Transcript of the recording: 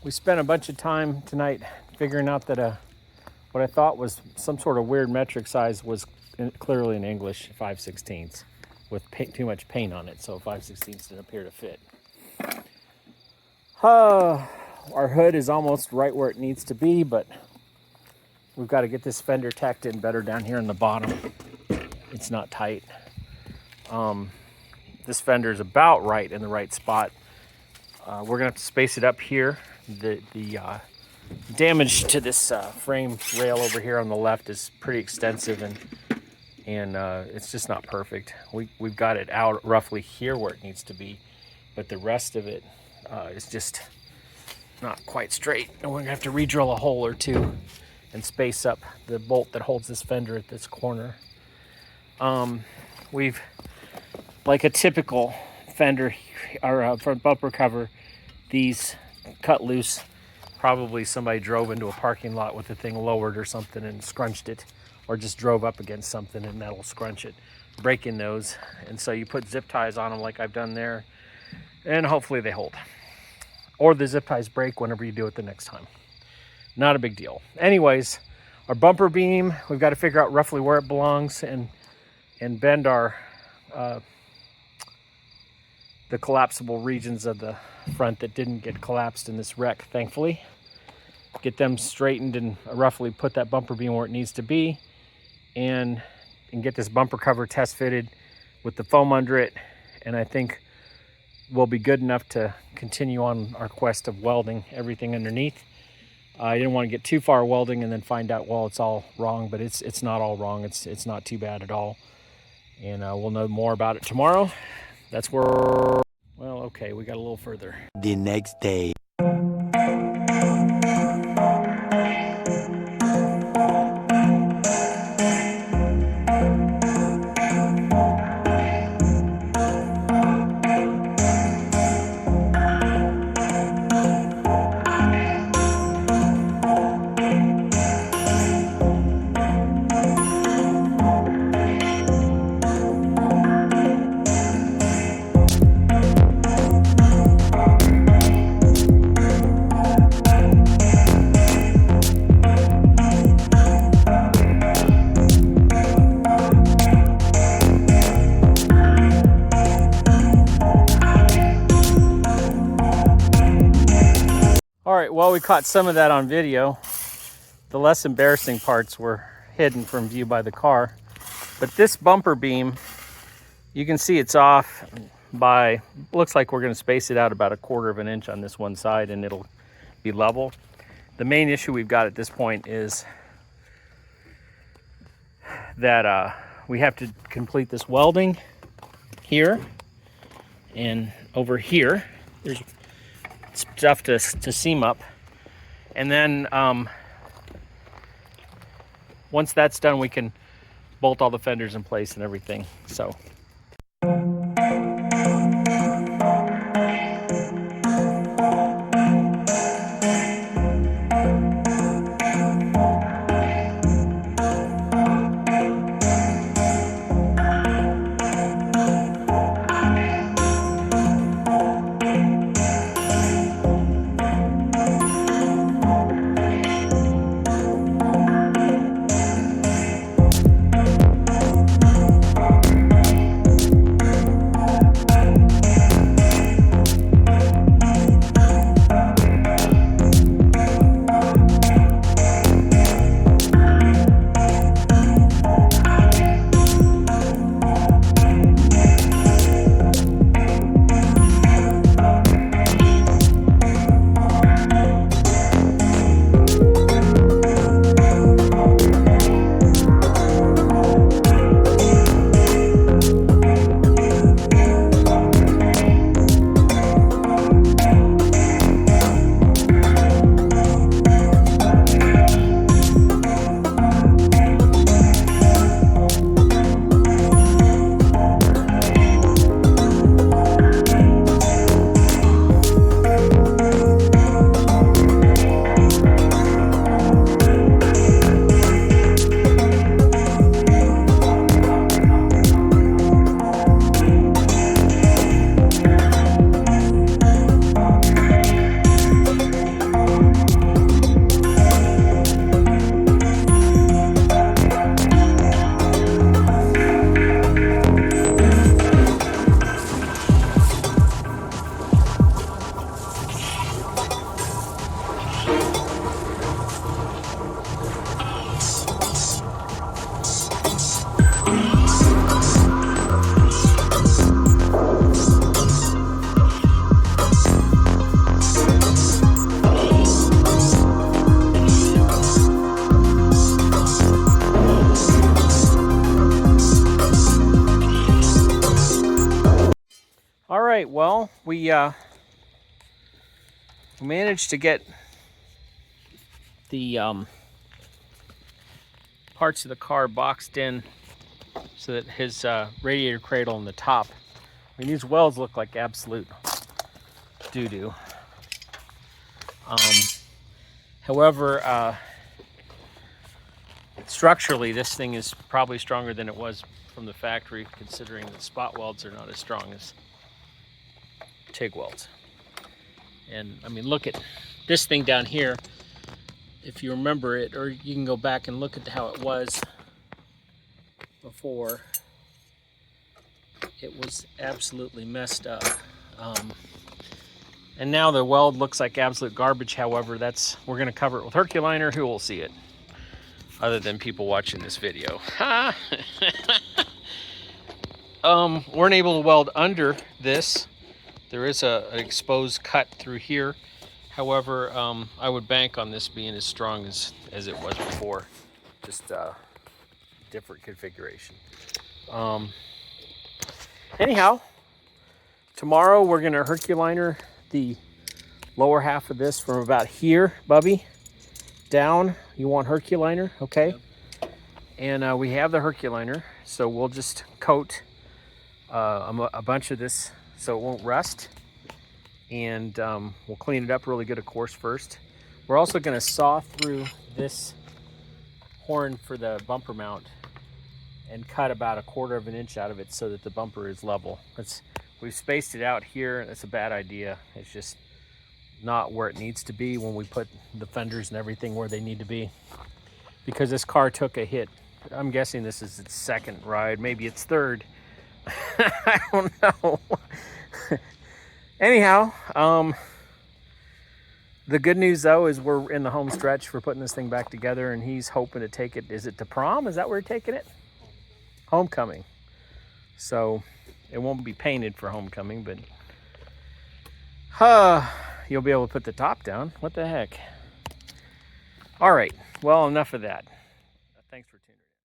We spent a bunch of time tonight figuring out that what I thought was some sort of weird metric size was clearly in English 5/16 with too much paint on it, so 5/16 didn't appear to fit. Our hood is almost right where it needs to be, but we've got to get this fender tacked in better down here in the bottom. It's not tight. This fender is about right in the right spot. We're gonna have to space it up here. The damage to this frame rail over here on the left is pretty extensive, and it's just not perfect. We've got it out roughly here where it needs to be, but the rest of it is just not quite straight, and we're gonna have to re-drill a hole or two and space up the bolt that holds this fender at this corner. We've, like a typical fender or front bumper cover, these cut loose. Probably somebody drove into a parking lot with the thing lowered or something and scrunched it, or just drove up against something and that'll scrunch it, breaking those. And so you put zip ties on them like I've done there, and hopefully they hold. Or the zip ties break whenever you do it the next time. Not a big deal. Anyways, our bumper beam, we've got to figure out roughly where it belongs and bend our the collapsible regions of the front that didn't get collapsed in this wreck, thankfully. Get them straightened and roughly put that bumper beam where it needs to be, and get this bumper cover test fitted with the foam under it, and I think we'll be good enough to continue on our quest of welding everything underneath. I didn't want to get too far welding and then find out, well, it's all wrong, but it's not all wrong. It's not too bad at all, and we'll know more about it tomorrow. That's where, well, okay, we got a little further. The next day. All right, well, we caught some of that on video. The less embarrassing parts were hidden from view by the car. But this bumper beam, you can see it's off by, looks like we're gonna space it out about 1/4 of an inch on this one side and it'll be level. The main issue we've got at this point is that we have to complete this welding here and over here. There's stuff to seam up, and then once that's done, we can bolt all the fenders in place and everything. So right, well, we managed to get the parts of the car boxed in so that his radiator cradle on the top, I mean, these welds look like absolute doo-doo. However, structurally, this thing is probably stronger than it was from the factory, considering that spot welds are not as strong as TIG welds. And I mean, look at this thing down here. If you remember it, or you can go back and look at how it was before. It was absolutely messed up. And now the weld looks like absolute garbage. However, we're going to cover it with Herculiner. Who will see it other than people watching this video? Weren't able to weld under this. There is an exposed cut through here. However, I would bank on this being as strong as it was before. Just different configuration. Anyhow, tomorrow we're going to Herculiner the lower half of this from about here, Bubby, down. You want Herculiner, okay? Yep. And we have the Herculiner, so we'll just coat a bunch of this so it won't rust. And we'll clean it up really good, of course, first. We're also going to saw through this horn for the bumper mount and cut about 1/4 of an inch out of it so that the bumper is level. We've spaced it out here. That's a bad idea. It's just not where it needs to be when we put the fenders and everything where they need to be, because this car took a hit. I'm guessing this is its second ride, maybe its third. I don't know. Anyhow, the good news though is we're in the home stretch for putting this thing back together, and he's hoping to take it. Is it to prom? Is that where you're taking it? Homecoming. So it won't be painted for homecoming, but you'll be able to put the top down. What the heck? All right. Well, enough of that.